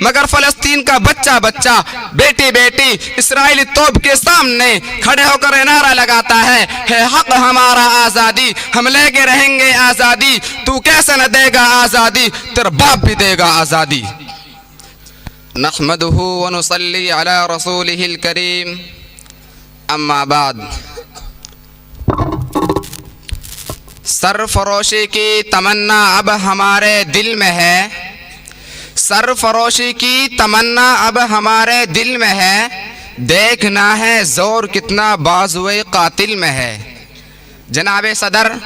मगर फलस्तीन का बच्चा बच्चा, बेटी बेटी इसराइली तोप के सामने खड़े होकर नारा लगाता है हक हमारा आज़ादी, हम लेके रहेंगे आज़ादी, तू कैसे न देगा आज़ादी, तेरा बाप भी देगा आज़ादी। नहमदुहु व नुसल्ली अला रसूलिहिल करीम, अम्मा बाद। सरफरोशी की तमन्ना अब हमारे दिल में है, सरफरोशी की तमन्ना अब हमारे दिल में है, देखना है जोर कितना बाजुए कातिल में है। जनाब सदर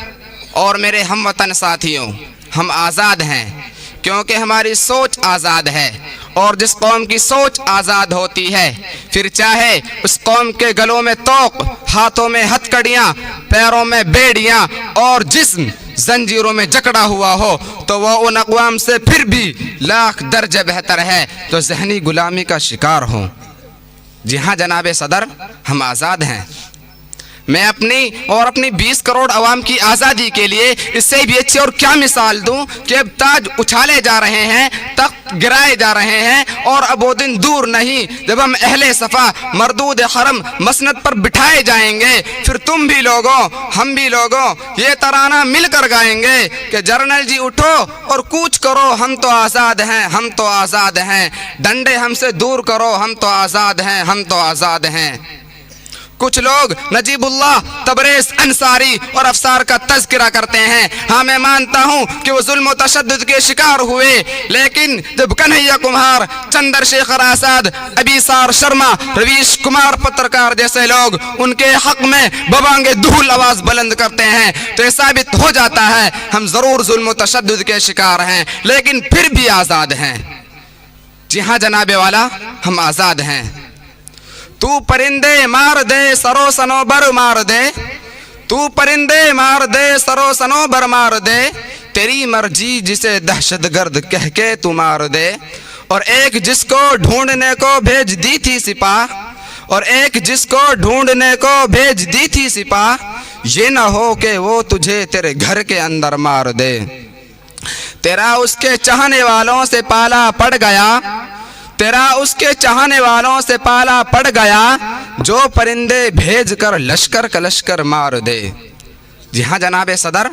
और मेरे हम वतन साथियों, हम आज़ाद हैं क्योंकि हमारी सोच आज़ाद है, और जिस कौम की सोच आज़ाद होती है फिर चाहे उस कौम के गलों में तोक, हाथों में हथकड़ियाँ, पैरों में बेड़ियाँ और जिस्म जंजीरों में जकड़ा हुआ हो, तो वह उन अक़वाम से फिर भी लाख दर्जे बेहतर है तो ज़हनी गुलामी का शिकार हो। जी हाँ जनाब सदर, हम आज़ाद हैं। मैं अपनी और अपनी 20 करोड़ अवाम की आज़ादी के लिए इससे भी अच्छी और क्या मिसाल दूं कि अब ताज उछाले जा रहे हैं, तख्त गिराए जा रहे हैं, और अब वो दिन दूर नहीं जब हम अहले सफ़ा मरदूद हरम मसनद पर बिठाए जाएंगे। फिर तुम भी लोगों, हम भी लोगों ये तराना मिलकर गाएंगे कि जर्नल जी उठो और कूच करो, हम तो आज़ाद हैं, हम तो आज़ाद हैं, डंडे हमसे दूर करो, हम तो आज़ाद हैं, हम तो आज़ाद हैं। कुछ लोग नजीबुल्लाह, तबरेज़ अंसारी और अफसार का तज़किरा करते हैं। हाँ, मैं मानता हूँ कि वो जुल्म व तशद्दुद के शिकार हुए, लेकिन जब कन्हैया कुमार, चंद्रशेखर आज़ाद, अबीसार शर्मा, रवीश कुमार पत्रकार जैसे लोग उनके हक में बबांगे दुहुल आवाज़ बुलंद करते हैं तो ये साबित हो जाता है हम ज़रूर जुल्म व तशद्दुद के शिकार हैं, लेकिन फिर भी आज़ाद हैं। जी हाँ जनाबे वाला, हम आज़ाद हैं। तू परिंदे मार दे सरो सनोबर मार दे, तू परिंदे मार दे सरो सनोबर मार दे, तेरी मर्जी जिसे दहशतगर्द कह के तू मार दे। और एक जिसको ढूंढने को भेज दी थी सिपाह, और एक जिसको ढूंढने को भेज दी थी सिपाह, ये ना हो कि वो तुझे तेरे घर के अंदर मार दे। तेरा उसके चाहने वालों से पाला पड़ गया, तेरा उसके चाहने वालों से पाला पड़ गया, जो परिंदे भेज कर लश्कर का लश्कर मार दे। जी हाँ जनाबे सदर,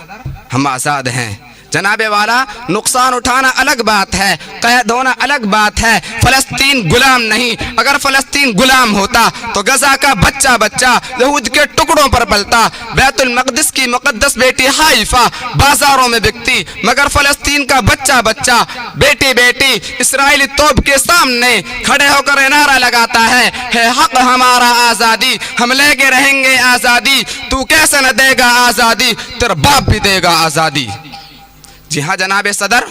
हम आज़ाद हैं। जनाबे वाला, नुकसान उठाना अलग बात है, कैद होना अलग बात है, फ़लस्तीन गुलाम नहीं। अगर फ़लस्तीन गुलाम होता तो गजा का बच्चा बच्चा यहूद के टुकड़ों पर पलता, बैतुल मक़दिस की मुक़द्दस बेटी हाइफा बाजारों में बिकती, मगर फ़लस्तीन का बच्चा बच्चा, बेटी बेटी इसराइली तोप के सामने खड़े होकर नारा लगाता है हक हमारा आज़ादी, हम लेके रहेंगे आज़ादी, तू कैसे न देगा आज़ादी, तेरा बाप भी देगा आज़ादी। जी हाँ जनाबे सदर,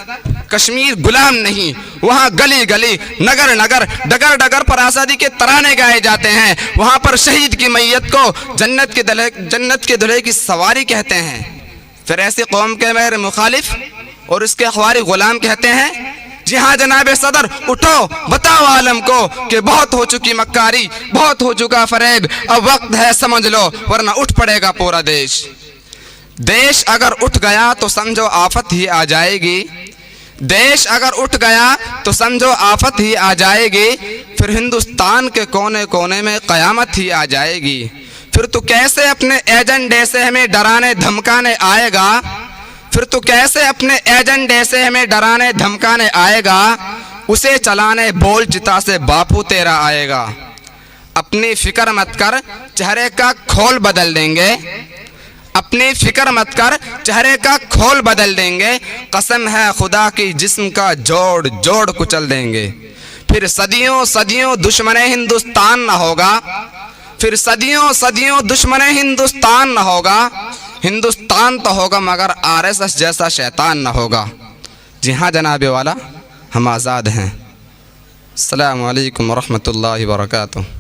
कश्मीर गुलाम नहीं, वहाँ गली गली, नगर नगर, डगर डगर पर आज़ादी के तराने गाए जाते हैं। वहाँ पर शहीद की मैयत को जन्नत के दुल्हे की सवारी कहते हैं। फिर ऐसी कौम के मेरे मुखालिफ और इसके अखबारी गुलाम कहते हैं। जी हाँ जनाबे सदर, उठो बताओ आलम को कि बहुत हो चुकी मक्कारी, बहुत हो चुका फरेब, अब वक्त है समझ लो, वरना उठ पड़ेगा पूरा देश। देश अगर उठ गया तो समझो आफत ही आ जाएगी, देश अगर उठ गया तो समझो आफत ही आ जाएगी, फिर हिंदुस्तान के कोने कोने में क़यामत ही आ जाएगी। फिर तू कैसे अपने एजेंडे से हमें डराने धमकाने आएगा, फिर तू कैसे अपने एजेंडे से हमें डराने धमकाने आएगा, उसे चलाने बोल चिता से बापू तेरा आएगा। अपनी फिक्र मत कर, चेहरे का खोल बदल देंगे, अपनी फिक्र मत कर, चेहरे का खोल बदल देंगे, कसम है खुदा की जिस्म का जोड़ जोड़ कुचल देंगे। फिर सदियों सदियों दुश्मने हिंदुस्तान न होगा, फिर सदियों सदियों दुश्मने हिंदुस्तान न होगा, हिंदुस्तान तो होगा मगर आरएसएस जैसा शैतान न होगा। जी हाँ जनाबे वाला, हम आज़ाद हैं। अस्सलामु अलैकुम व रहमतुल्लाहि व बरकातुहू।